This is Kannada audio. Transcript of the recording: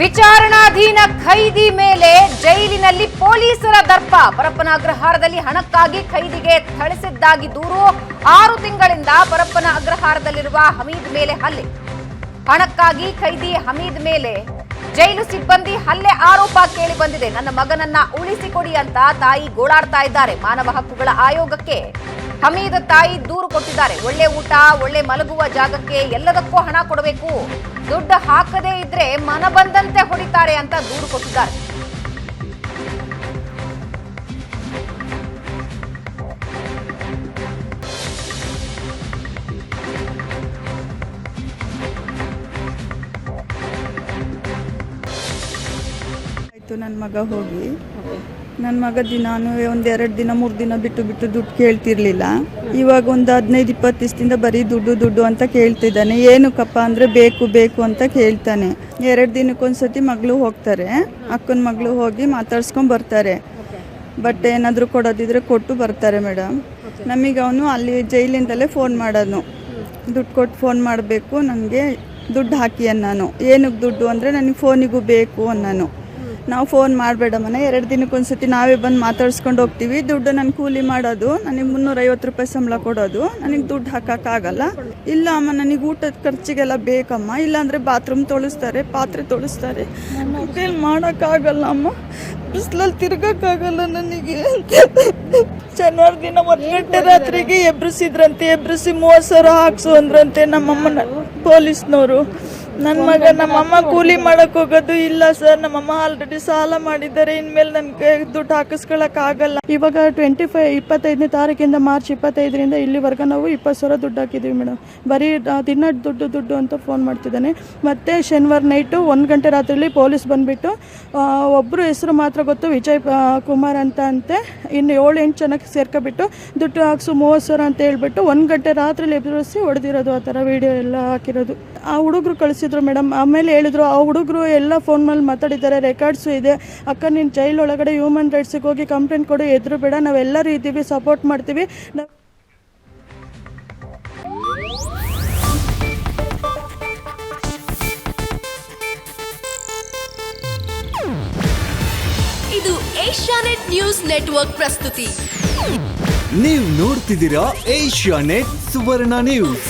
ವಿಚಾರಣಾಧೀನ ಖೈದಿ ಮೇಲೆ ಜೈಲಿನಲ್ಲಿ ಪೊಲೀಸರ ದರ್ಪ. ಪರಪ್ಪನ ಅಗ್ರಹಾರದಲ್ಲಿ ಹಣಕ್ಕಾಗಿ ಖೈದಿಗೆ ಥಳಿಸಿದ್ದಾಗಿ ದೂರು. 6 ತಿಂಗಳಿಂದ ಪರಪ್ಪನ ಅಗ್ರಹಾರದಲ್ಲಿರುವ ಹಮೀದ್ ಮೇಲೆ ಹಲ್ಲೆ. ಹಣಕ್ಕಾಗಿ ಖೈದಿ ಹಮೀದ್ ಮೇಲೆ ಜೈಲು ಸಿಬ್ಬಂದಿ ಹಲ್ಲೆ ಆರೋಪ ಕೇಳಿ ಬಂದಿದೆ. ನನ್ನ ಮಗನನ್ನ ಉಳಿಸಿಕೊಡಿ ಅಂತ ತಾಯಿ ಗೋಳಾಡ್ತಾ ಇದ್ದಾರೆ. ಮಾನವ ಹಕ್ಕುಗಳ ಆಯೋಗಕ್ಕೆ ಹಮೀದ್ ತಾಯಿ ದೂರು ಕೊಟ್ಟಿದ್ದಾರೆ. ಒಳ್ಳೆ ಊಟ, ಒಳ್ಳೆ ಮಲಗುವ ಜಾಗಕ್ಕೆ ಎಲ್ಲದಕ್ಕೂ ಹಣ ಕೊಡಬೇಕು, ದುಡ್ಡು ಹಾಕದೇ ಇದ್ರೆ ಮನ ಬಂದಂತೆ ಹೊಡಿತಾರೆ ಅಂತ ದೂರು ಕೊಟ್ಟಿದ್ದಾರೆ. ನನ್ನ ಮಗ ಹೋಗಿ ನನ್ನ ಮಗ ದಿನಾನು ಒಂದೆರಡು ದಿನ 3 ದಿನ ಬಿಟ್ಟು ದುಡ್ಡು ಕೇಳ್ತಿರ್ಲಿಲ್ಲ. ಇವಾಗ ಒಂದು 15-20 ದಿವಸದಿಂದ ಬರೀ ದುಡ್ಡು ಅಂತ ಕೇಳ್ತಿದ್ದಾನೆ. ಏನಕ್ಕಪ್ಪ ಅಂದರೆ ಬೇಕು ಅಂತ ಕೇಳ್ತಾನೆ. 2 ದಿನಕ್ಕೊಂದ್ಸತಿ ಮಗಳು ಹೋಗ್ತಾರೆ, ಅಕ್ಕನ ಮಗಳು ಹೋಗಿ ಮಾತಾಡ್ಸ್ಕೊಂಡು ಬರ್ತಾರೆ. ಬಟ್ ಏನಾದರೂ ಕೊಡೋದಿದ್ರೆ ಕೊಟ್ಟು ಬರ್ತಾರೆ ಮೇಡಮ್. ನಮಗೆ ಅವನು ಅಲ್ಲಿ ಜೈಲಿಂದಲೇ ಫೋನ್ ಮಾಡೋನು, ದುಡ್ಡು ಕೊಟ್ಟು ಫೋನ್ ಮಾಡಬೇಕು, ನನಗೆ ದುಡ್ಡು ಹಾಕಿ ಅನ್ನೋನು. ಏನಕ್ಕೆ ದುಡ್ಡು ಅಂದರೆ ನನಗೆ ಫೋನಿಗೂ ಬೇಕು ಅನ್ನೋನು. ನಾವು ಫೋನ್ ಮಾಡಬೇಡಮ್ಮನೆ, 2 ದಿನಕ್ಕೊಂದ್ಸತಿ ನಾವೇ ಬಂದು ಮಾತಾಡ್ಸ್ಕೊಂಡು ಹೋಗ್ತೀವಿ. ದುಡ್ಡು ನಾನು ಕೂಲಿ ಮಾಡೋದು, ನನಗೆ 350 ರೂಪಾಯಿ ಸಂಬಳ ಕೊಡೋದು, ನನಗೆ ದುಡ್ಡು ಹಾಕೋಕ್ಕಾಗಲ್ಲ. ಇಲ್ಲ ಅಮ್ಮ, ನನಗೆ ಊಟದ ಖರ್ಚಿಗೆಲ್ಲ ಬೇಕಮ್ಮ, ಇಲ್ಲಾಂದರೆ ಬಾತ್ರೂಮ್ ತೊಳಿಸ್ತಾರೆ, ಪಾತ್ರೆ ತೊಳಿಸ್ತಾರೆ, ಕೈಲಿ ಮಾಡೋಕ್ಕಾಗಲ್ಲ ಅಮ್ಮ, ಬಿಸಿಲಲ್ಲಿ ತಿರ್ಗೋಕ್ಕಾಗಲ್ಲ ನನಗೆ. ಶನಿವಾರ ದಿನ 1 ಗಂಟೆ ರಾತ್ರಿಗೆ ಎಬ್ರಿಸಿ 30,000 ಹಾಕ್ಸು ಅಂದ್ರಂತೆ ನಮ್ಮಮ್ಮನ ಪೊಲೀಸ್ನವರು. ನಮ್ಮಮ್ಮ ಕೂಲಿ ಮಾಡಕ್ಕೆ ಹೋಗೋದು ಇಲ್ಲ ಸರ್, ನಮ್ಮಮ್ಮ ಆಲ್ರೆಡಿ ಸಾಲ ಮಾಡಿದ್ದಾರೆ, ಇನ್ಮೇಲೆ ನನಗೆ ದುಡ್ಡು ಹಾಕಿಸ್ಕೊಳ್ಳೋಕ್ಕಾಗಲ್ಲ. ಇವಾಗ 25ನೇ ತಾರೀಕಿಂದ ಮಾರ್ಚ್ 25ರಿಂದ ಇಲ್ಲಿವರೆಗೂ ನಾವು 20,000 ದುಡ್ಡು ಹಾಕಿದ್ದೀವಿ ಮೇಡಮ್. ಬರೀ ದಿನ ದುಡ್ಡು ಅಂತ ಫೋನ್ ಮಾಡ್ತಿದ್ದಾನೆ. ಮತ್ತು ಶನಿವಾರ ನೈಟು 1 ಗಂಟೆ ರಾತ್ರಿಯಲ್ಲಿ ಪೊಲೀಸ್ ಬಂದುಬಿಟ್ಟು ಒಬ್ಬರು ಹೆಸರು ಮಾತ್ರ ಗೊತ್ತು, ವಿಜಯ್ ಕುಮಾರ್ ಅಂತ ಅಂತೆ, ಇನ್ನು 7-8 ಜನಕ್ಕೆ ಸೇರ್ಕೊಬಿಟ್ಟು ದುಡ್ಡು ಹಾಕ್ಸು 30,000 ಅಂತ ಹೇಳ್ಬಿಟ್ಟು 1 ಗಂಟೆ ರಾತ್ರಿಯಲ್ಲಿ ಎದುರಿಸಿ ಹೊಡೆದಿರೋದು. ಆ ಥರ ವೀಡಿಯೋ ಎಲ್ಲ ಹಾಕಿರೋದು. ಆ ಹುಡುಗರು ಕಳಿಸಿದ್ರು ಮೇಡಮ್. ಆಮೇಲೆ ಹೇಳಿದ್ರು ಆ ಹುಡುಗರು ಎಲ್ಲ ಫೋನ್ ಮೇಲೆ ಮಾತಾಡಿದ್ದಾರೆ, ರೆಕಾರ್ಡ್ಸು ಇದೆ. ಅಕ್ಕ ನೀನು ಜೈಲ್ ಒಳಗಡೆ ಹ್ಯೂಮನ್ ರೈಟ್ಸಿಗೆ ಹೋಗಿ ಕಂಪ್ಲೇಂಟ್ ಕೊಡು, ಎದುರು ಬೇಡ, ನಾವೆಲ್ಲರೂ ಇದ್ದೀವಿ, ಸಪೋರ್ಟ್ ಮಾಡ್ತೀವಿ. ಇದು ಏಷ್ಯಾನೆಟ್ ನ್ಯೂಸ್ ನೆಟ್ವರ್ಕ್ ಪ್ರಸ್ತುತಿ. ನೀವು ನೋಡ್ತಿದ್ದೀರಾ ಏಷ್ಯಾನೆಟ್ ಸುವರ್ಣ ನ್ಯೂಸ್.